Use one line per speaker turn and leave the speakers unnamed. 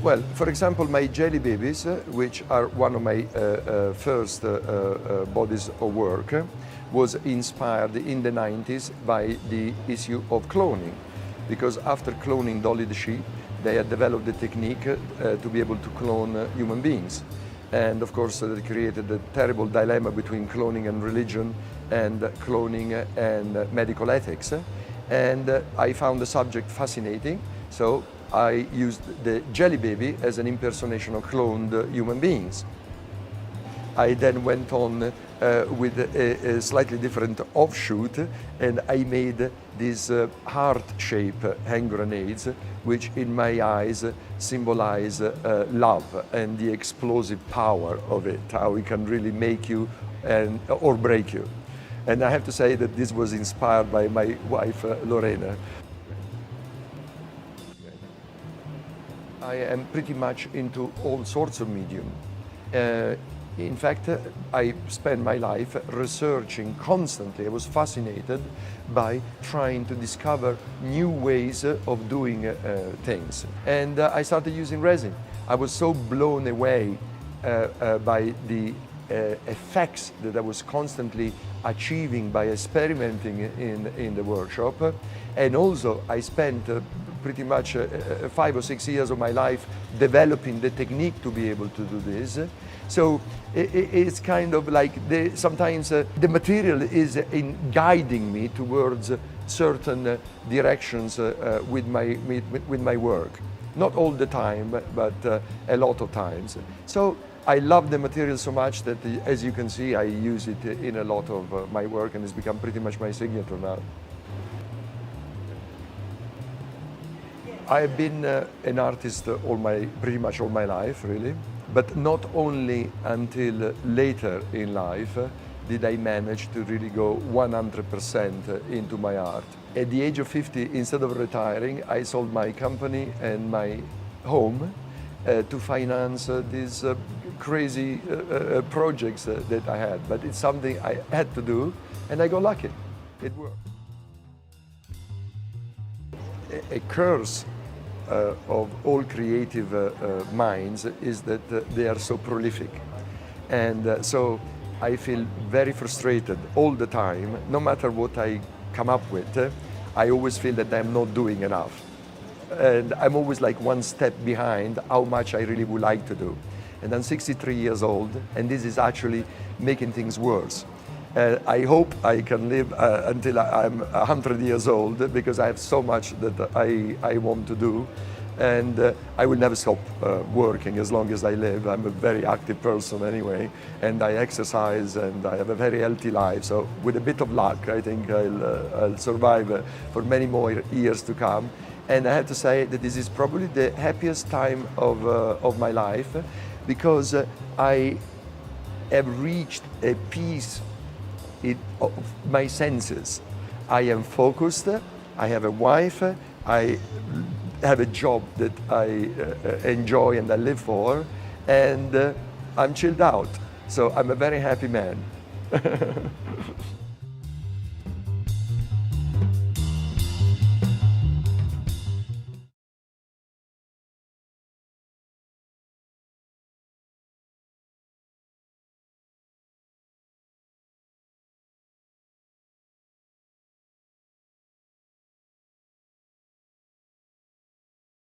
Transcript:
Well, for example, my jelly babies, which are one of my first bodies of work, was inspired in the 90s by the issue of cloning. Because after cloning Dolly the sheep, they had developed the technique to be able to clone human beings. And of course, that created a terrible dilemma between cloning and religion, and cloning and medical ethics. And I found the subject fascinating, so I used the jelly baby as an impersonation of cloned human beings. I then went on with a slightly different offshoot, and I made these heart-shaped hand grenades, which in my eyes symbolize love and the explosive power of it, how it can really make you or break you. And I have to say that this was inspired by my wife, Lorena. I am pretty much into all sorts of medium. In fact, I spent my life researching constantly. I was fascinated by trying to discover new ways of doing things. And I started using resin. I was so blown away by the effects that I was constantly achieving by experimenting in the workshop. And also I spent pretty much 5 or 6 years of my life developing the technique to be able to do this. So it's kind of like sometimes the material is in guiding me towards certain directions with my work. Not all the time, but a lot of times. So I love the material so much that, as you can see, I use it in a lot of my work, and it's become pretty much my signature now. I've been an artist pretty much all my life, really. But not only until later in life did I manage to really go 100% into my art. At the age of 50, instead of retiring, I sold my company and my home to finance these crazy projects that I had. But it's something I had to do, and I got lucky. It worked. A curse of all creative minds is that they are so prolific. And so I feel very frustrated all the time. No matter what I come up with, I always feel that I'm not doing enough. And I'm always like one step behind how much I really would like to do. And I'm 63 years old, and this is actually making things worse. I hope I can live until I'm 100 years old, because I have so much that I want to do, and I will never stop working as long as I live. I'm a very active person anyway, and I exercise, and I have a very healthy life. So with a bit of luck, I think I'll survive for many more years to come. And I have to say that this is probably the happiest time of my life, because I have reached a peace of my senses. I am focused, I have a wife, I have a job that I enjoy and I live for, and I'm chilled out. So I'm a very happy man.